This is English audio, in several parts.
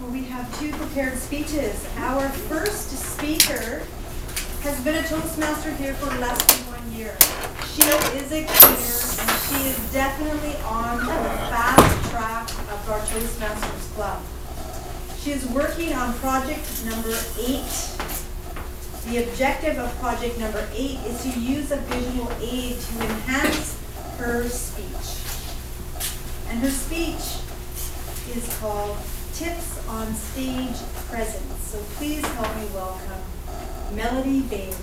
Well, we have two prepared speeches. Our first speaker has been a Toastmaster here for less than 1 year. She is a cleaner, and she is definitely on the fast track of our Toastmasters Club. She is working on project number 8. The objective of project number 8 is to use a visual aid to enhance her speech. And her speech is called Tips on Stage Presence. So please help me welcome Melody Bailey.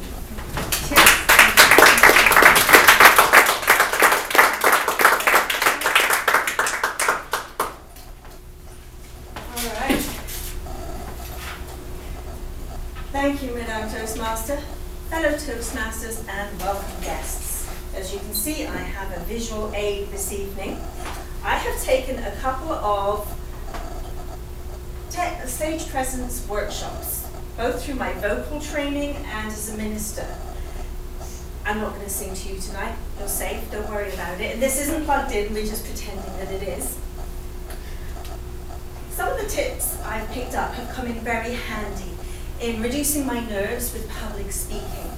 Tips All right. Thank you, Madame Toastmaster, fellow Toastmasters, and welcome guests. As you can see, I have a visual aid this evening. I have taken a couple of stage presence workshops, both through my vocal training and as a minister. I'm not going to sing to you tonight. You're safe. Don't worry about it. And this isn't plugged in. We're just pretending that it is. Some of the tips I've picked up have come in very handy in reducing my nerves with public speaking.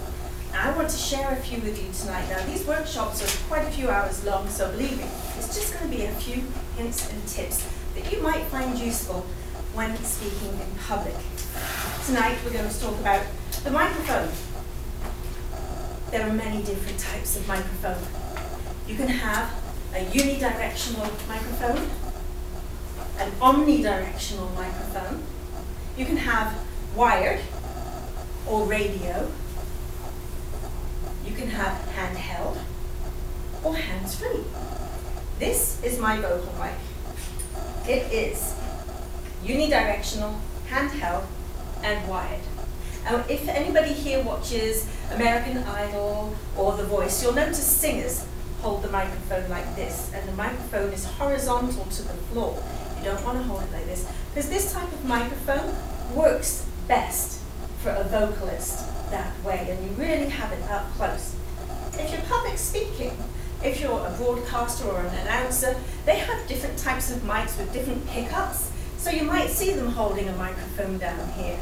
I want to share a few with you tonight. Now, these workshops are quite a few hours long, so believe me, it's just going to be a few hints and tips that you might find useful when speaking in public. Tonight, we're going to talk about the microphone. There are many different types of microphone. You can have a unidirectional microphone, an omnidirectional microphone. You can have wired or radio. You can have handheld or hands-free. This is my vocal mic. It is unidirectional, handheld, and wired. Now, if anybody here watches American Idol or The Voice, you'll notice singers hold the microphone like this, and the microphone is horizontal to the floor. You don't want to hold it like this, because this type of microphone works best for a vocalist that way, and you really have it up close. If you're public speaking, if you're a broadcaster or an announcer, they have different types of mics with different pickups, so you might see them holding a microphone down here.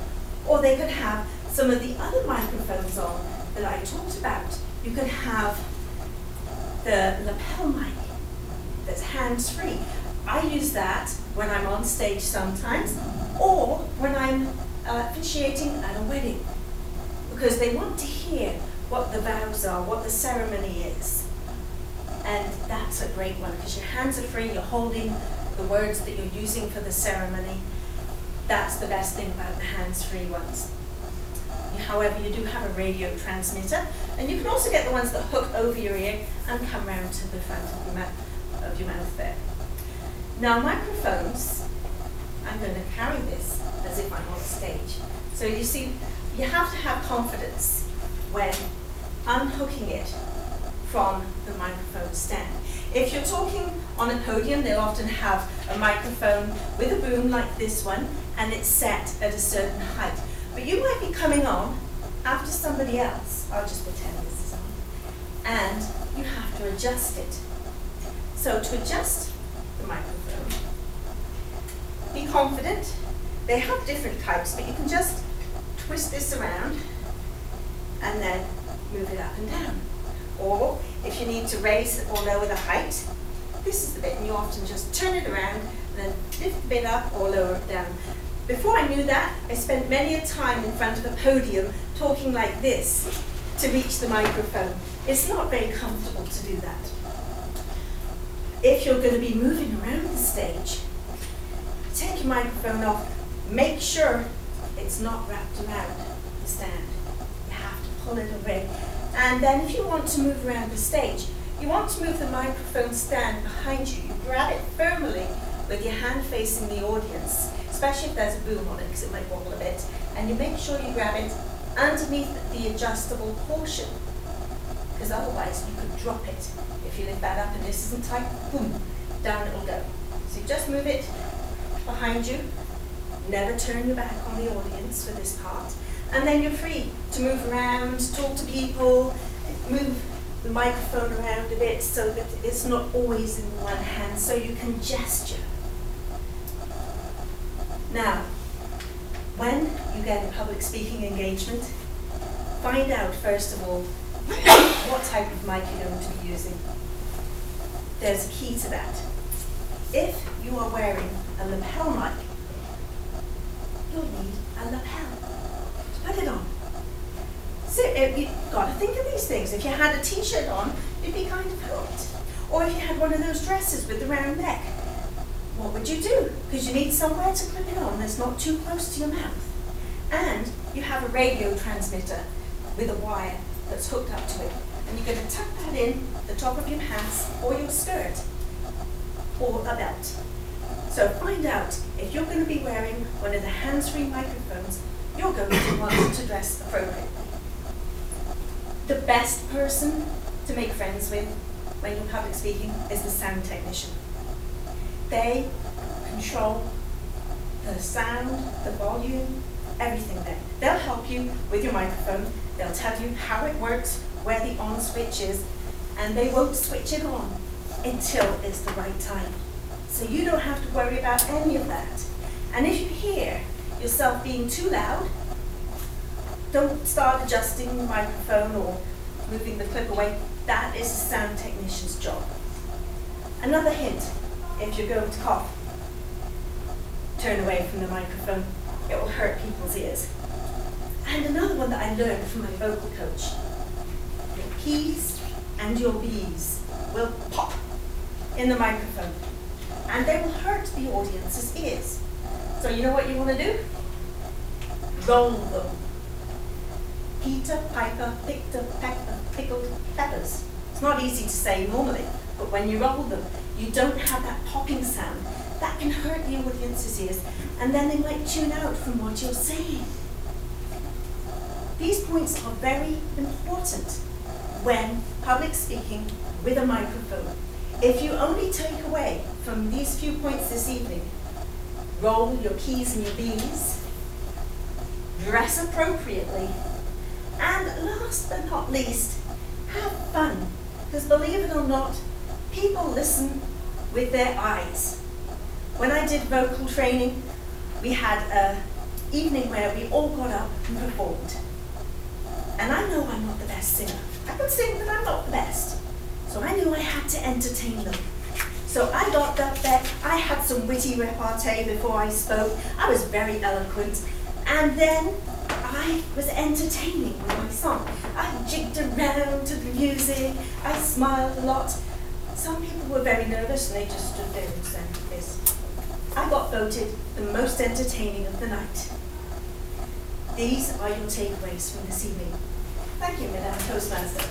Or they could have some of the other microphones on that I talked about. You could have the lapel mic that's hands-free. I use that when I'm on stage sometimes, or when I'm officiating at a wedding, because they want to hear what the vows are, what the ceremony is. And that's a great one, because your hands are free, you're holding the words that you're using for the ceremony. That's the best thing about the hands-free ones. However, you do have a radio transmitter, and you can also get the ones that hook over your ear and come round to the front of your mouth there. Now, microphones, I'm going to carry this as if I'm on stage. So you see, you have to have confidence when unhooking it from the microphone stand. If you're talking on a podium, they'll often have a microphone with a boom like this one, and it's set at a certain height. But you might be coming on after somebody else. I'll just pretend this is on. And you have to adjust it. So to adjust the microphone, be confident. They have different types, but you can just twist this around and then move it up and down. Or if you need to raise or lower the height, this is the bit, and you often just turn it around and then lift the bit up or lower it down. Before I knew that, I spent many a time in front of a podium talking like this to reach the microphone. It's not very comfortable to do that. If you're going to be moving around the stage, take your microphone off. Make sure it's not wrapped around the stand. You have to pull it away. And then if you want to move around the stage, you want to move the microphone stand behind you. You grab it firmly with your hand facing the audience, especially if there's a boom on it, because it might wobble a bit. And you make sure you grab it underneath the adjustable portion, because otherwise you could drop it. If you lift that up and this isn't tight, boom, down it'll go. So you just move it behind you. Never turn your back on the audience for this part. And then you're free to move around, talk to people, move the microphone around a bit so that it's not always in one hand, so you can gesture. Now, when you get a public speaking engagement, find out first of all what type of mic you're going to be using. There's a key to that. If you are wearing a lapel mic, you'll need a lapel to put it on. So you've got to think of these things. If you had a t-shirt on, you'd be kind of hot. Or if you had one of those dresses with the round neck, what would you do? Because you need somewhere to clip it on that's not too close to your mouth. And you have a radio transmitter with a wire that's hooked up to it. And you're going to tuck that in the top of your pants or your skirt or a belt. So find out if you're going to be wearing one of the hands-free microphones, you're going to want to dress appropriately. The best person to make friends with when you're public speaking is the sound technician. They control the sound, the volume, everything there. They'll help you with your microphone. They'll tell you how it works, where the on switch is, and they won't switch it on until it's the right time. So you don't have to worry about any of that. And if you hear yourself being too loud, don't start adjusting the microphone or moving the clip away. That is the sound technician's job. Another hint, if you're going to cough, turn away from the microphone. It will hurt people's ears. And another one that I learned from my vocal coach, your P's and your B's will pop in the microphone. And they will hurt the audience's ears. So you know what you want to do? Roll them. Peter, Piper, picked a pepper, pickled peppers. It's not easy to say normally, but when you roll them, you don't have that popping sound. That can hurt the audience's ears, and then they might tune out from what you're saying. These points are very important when public speaking with a microphone. If you only take away from these few points this evening, roll your P's and your B's, dress appropriately, and last but not least, have fun. Because believe it or not, people listen with their eyes. When I did vocal training, we had an evening where we all got up and performed. And I know I'm not the best singer. I could sing, but I'm not the best. So I knew I had to entertain them. So I got up there, I had some witty repartee before I spoke. I was very eloquent. And then I was entertaining with my song. I jigged around to the music. I smiled a lot. Some people were very nervous and they just stood there and said this. I got voted the most entertaining of the night. These are your takeaways from this evening. Thank you, Madam Toastmaster.